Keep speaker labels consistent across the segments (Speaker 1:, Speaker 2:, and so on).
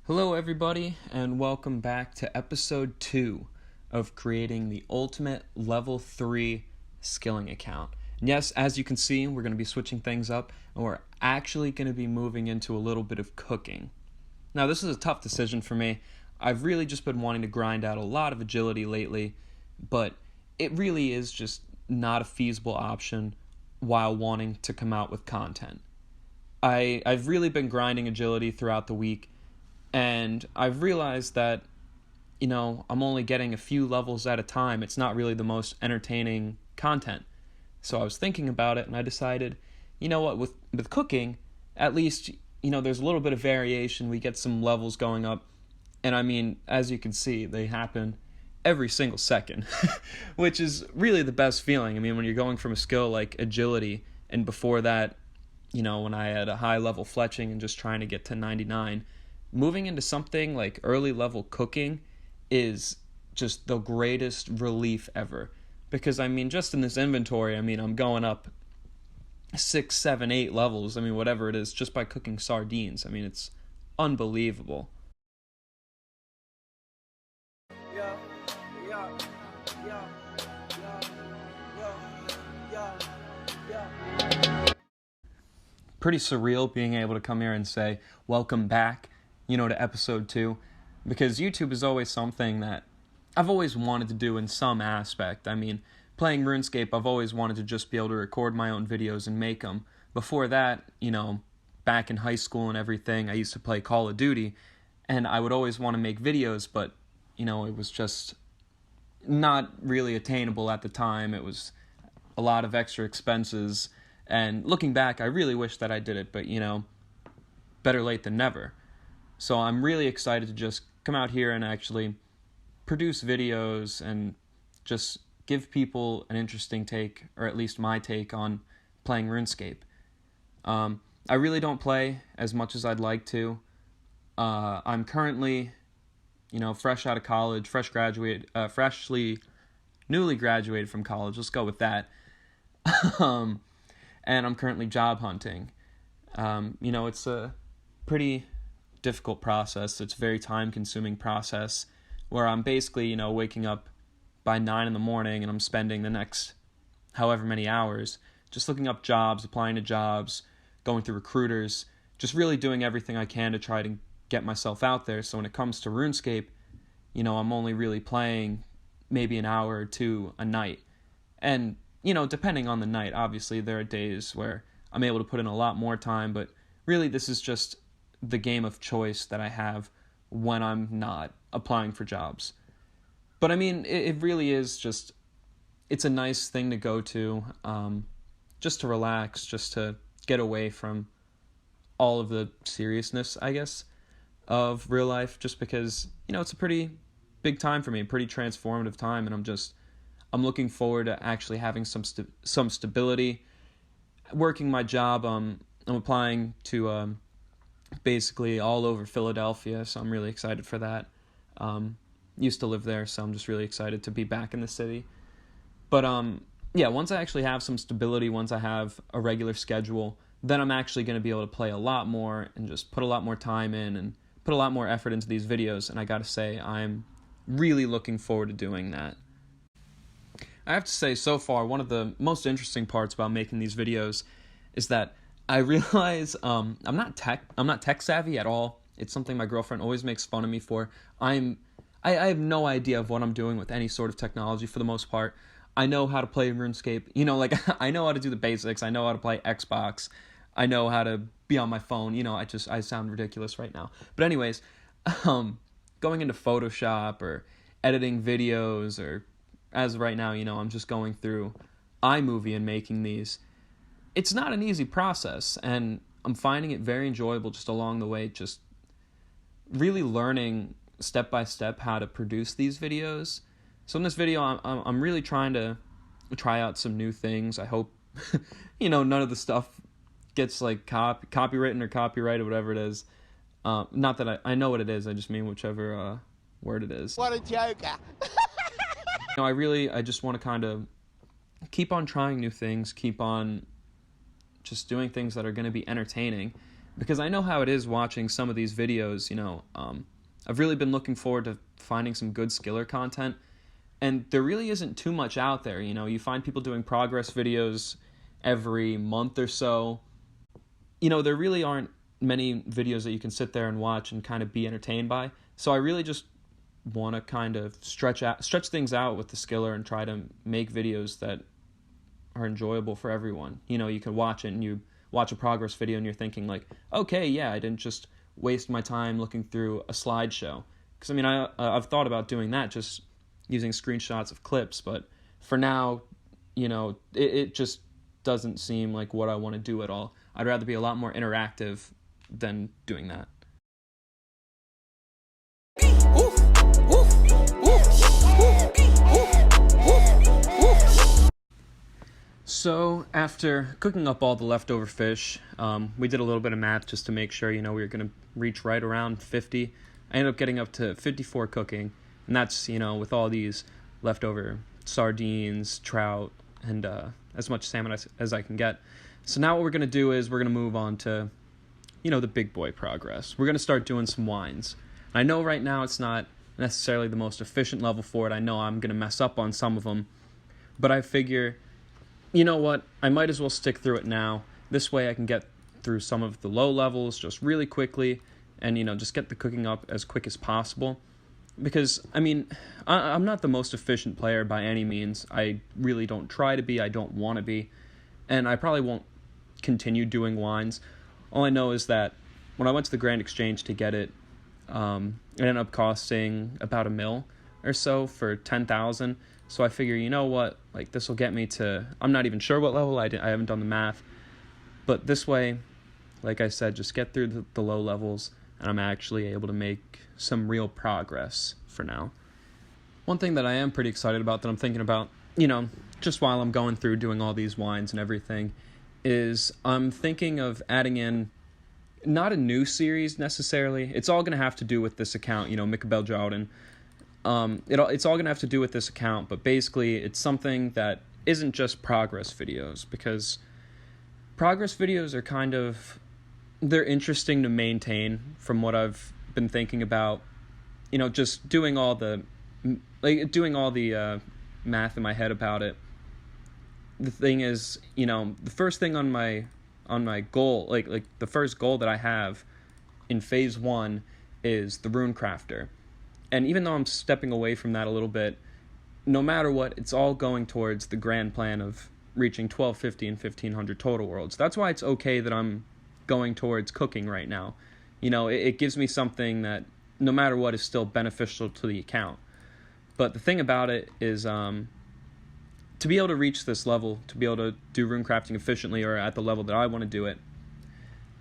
Speaker 1: Hello everybody, and welcome back to episode 2 of creating the ultimate level 3 skilling account. And yes, as you can see, we're going to be switching things up, and we're actually going to be moving into a little bit of cooking. Now, this is a tough decision for me. I've really just been wanting to grind out a lot of agility lately, but it really is just not a feasible option while wanting to come out with content. I've really been grinding agility throughout the week, and I've realized that, I'm only getting a few levels at a time. It's not really the most entertaining content. So I was thinking about it, and I decided, with cooking, at least, there's a little bit of variation. We get some levels going up. And I mean, as you can see, they happen every single second, which is really the best feeling. I mean, when you're going from a skill like agility, and before that, when I had a high level fletching and just trying to get to 99, moving into something like early level cooking is just the greatest relief ever. Because, just in this inventory, I'm going up 6, 7, 8 levels, whatever it is, just by cooking sardines. It's unbelievable. Pretty surreal being able to come here and say, welcome back, to episode 2, because YouTube is always something that I've always wanted to do in some aspect. Playing RuneScape, I've always wanted to just be able to record my own videos and make them. Before that, back in high school and everything, I used to play Call of Duty, and I would always want to make videos, but, it was just not really attainable at the time. It was a lot of extra expenses, and looking back, I really wish that I did it, but, better late than never. So I'm really excited to just come out here and actually produce videos and just give people an interesting take, or at least my take on playing RuneScape. I really don't play as much as I'd like to. I'm currently, fresh out of college, newly graduated from college. Let's go with that. And I'm currently job hunting. It's a pretty difficult process. It's a very time-consuming process where I'm basically, waking up by 9 in the morning and I'm spending the next however many hours just looking up jobs, applying to jobs, going through recruiters, just really doing everything I can to try to get myself out there. So when it comes to RuneScape, I'm only really playing maybe an hour or two a night. And, depending on the night, obviously there are days where I'm able to put in a lot more time, but really this is just the game of choice that I have when I'm not applying for jobs. But it really is just, it's a nice thing to go to, just to relax, just to get away from all of the seriousness, I guess, of real life, just because, it's a pretty big time for me, a pretty transformative time, and I'm looking forward to actually having some stability, working my job. I'm applying to basically all over Philadelphia, so I'm really excited for that. Used to live there, so I'm just really excited to be back in the city. But once I actually have some stability, once I have a regular schedule, then I'm actually going to be able to play a lot more and just put a lot more time in and put a lot more effort into these videos, and I gotta say, I'm really looking forward to doing that. I have to say, so far, one of the most interesting parts about making these videos is that I realize I'm not tech savvy at all. It's something my girlfriend always makes fun of me for. I have no idea of what I'm doing with any sort of technology for the most part. I know how to play RuneScape. I know how to do the basics. I know how to play Xbox. I know how to be on my phone. I sound ridiculous right now. But anyways, going into Photoshop or editing videos, or as of right now, I'm just going through iMovie and making these. It's not an easy process, and I'm finding it very enjoyable just along the way, just really learning step by step how to produce these videos. So in this video, I'm really trying to try out some new things. I hope, none of the stuff gets like copywritten or copyrighted, whatever it is. Not that I know what it is. I just mean whichever word it is.
Speaker 2: What a joker.
Speaker 1: I just want to kind of keep on trying new things, keep on just doing things that are going to be entertaining, because I know how it is watching some of these videos. I've really been looking forward to finding some good skiller content, and there really isn't too much out there. You find people doing progress videos every month or so. There really aren't many videos that you can sit there and watch and kind of be entertained by. So I really just want to kind of stretch things out with the skiller and try to make videos that are enjoyable for everyone. You can watch it and you watch a progress video and you're thinking like, okay, yeah, I didn't just waste my time looking through a slideshow. Because I've thought about doing that, just using screenshots of clips, but for now, it just doesn't seem like what I want to do at all. I'd rather be a lot more interactive than doing that. So after cooking up all the leftover fish, we did a little bit of math just to make sure, we were going to reach right around 50. I ended up getting up to 54 cooking, and that's, with all these leftover sardines, trout, and as much salmon as I can get. So now what we're going to do is we're going to move on to, the big boy progress. We're going to start doing some wines. I know right now it's not necessarily the most efficient level for it. I know I'm going to mess up on some of them, but I figure, you know what, I might as well stick through it now. This way I can get through some of the low levels just really quickly and, just get the cooking up as quick as possible. Because, I'm not the most efficient player by any means. I really don't try to be. I don't want to be. And I probably won't continue doing wines. All I know is that when I went to the Grand Exchange to get it, it ended up costing about $1 million or so for 10,000. So I figure, you know what, like this will get me to, I'm not even sure what level, I haven't done the math. But this way, like I said, just get through the low levels and I'm actually able to make some real progress for now. One thing that I am pretty excited about that I'm thinking about, just while I'm going through doing all these wines and everything, is I'm thinking of adding in not a new series necessarily. It's all going to have to do with this account, Mikabel Jowden. It's all going to have to do with this account, but basically it's something that isn't just progress videos, because progress videos are kind of, they're interesting to maintain from what I've been thinking about, just doing all the math in my head about it. The thing is, the first thing on my goal, like the first goal that I have in phase 1 is the Rune Crafter. And even though I'm stepping away from that a little bit, no matter what, it's all going towards the grand plan of reaching 1250 and 1500 total worlds. That's why it's okay that I'm going towards cooking right now. It gives me something that, no matter what, is still beneficial to the account. But the thing about it is, to be able to reach this level, to be able to do rune crafting efficiently or at the level that I want to do it,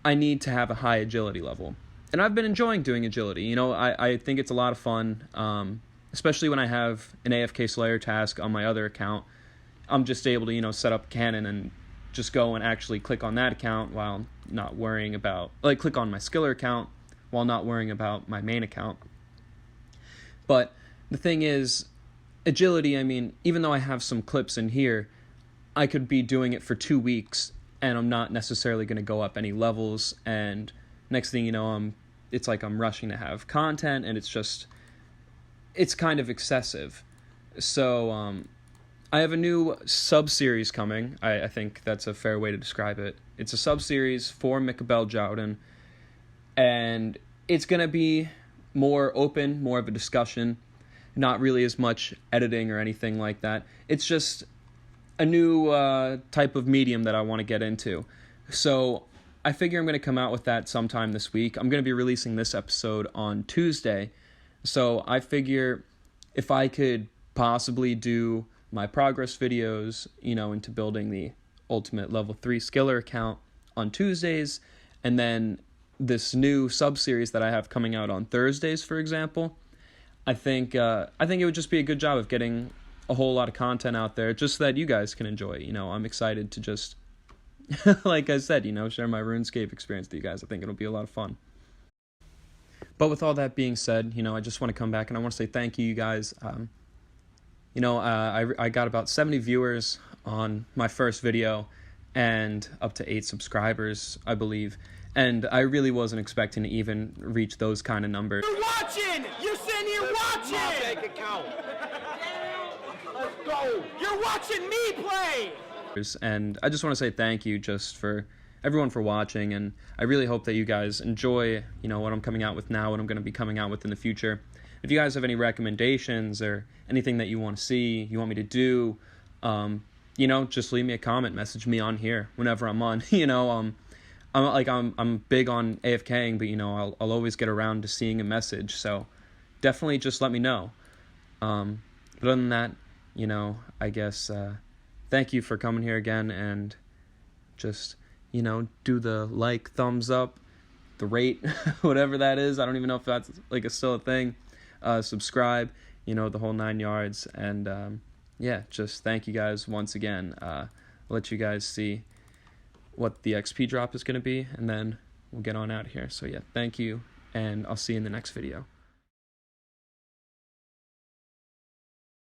Speaker 1: I need to have a high agility level. And I've been enjoying doing agility. I think it's a lot of fun, especially when I have an AFK Slayer task on my other account. I'm just able to, set up cannon and just go and actually click on that account while not worrying about, click on my skiller account while not worrying about my main account. But the thing is, agility, even though I have some clips in here, I could be doing it for 2 weeks and I'm not necessarily going to go up any levels, and next thing you know, it's like I'm rushing to have content, and it's kind of excessive. So I have a new sub-series coming. I think that's a fair way to describe it. It's a sub-series for Mikabel Jowden, and it's going to be more open, more of a discussion, not really as much editing or anything like that. It's just a new type of medium that I want to get into. So I figure I'm going to come out with that sometime this week. I'm going to be releasing this episode on Tuesday. So I figure if I could possibly do my progress videos, into building the ultimate level 3 skiller account on Tuesdays, and then this new sub-series that I have coming out on Thursdays, for example, I think it would just be a good job of getting a whole lot of content out there, just so that you guys can enjoy. I'm excited to just, like I said, share my RuneScape experience with you guys. I think it'll be a lot of fun. But with all that being said, I just want to come back and I want to say thank you guys. I got about 70 viewers on my first video and up to 8 subscribers, I believe. And I really wasn't expecting to even reach those kind of numbers.
Speaker 2: You're watching! You're sitting here watching! My bank account. Let's go! You're watching me play!
Speaker 1: And I just want to say thank you just for everyone for watching, and I really hope that you guys enjoy, you know, what I'm coming out with now, what I'm going to be coming out with in the future. If you guys have any recommendations or anything that you want to see, you want me to do, you know, just leave me a comment, message me on here whenever I'm on. You know, I'm big on AFKing, but you know, I'll always get around to seeing a message, so definitely just let me know. But other than that, you know, I guess thank you for coming here again, and just, you know, do the like, thumbs up, the rate, whatever that is. I don't even know if that's like still a thing. Subscribe, you know, the whole 9 yards. And yeah, just thank you guys once again. I'll let you guys see what the XP drop is going to be, and then we'll get on out of here. So yeah, thank you, and I'll see you in the next video.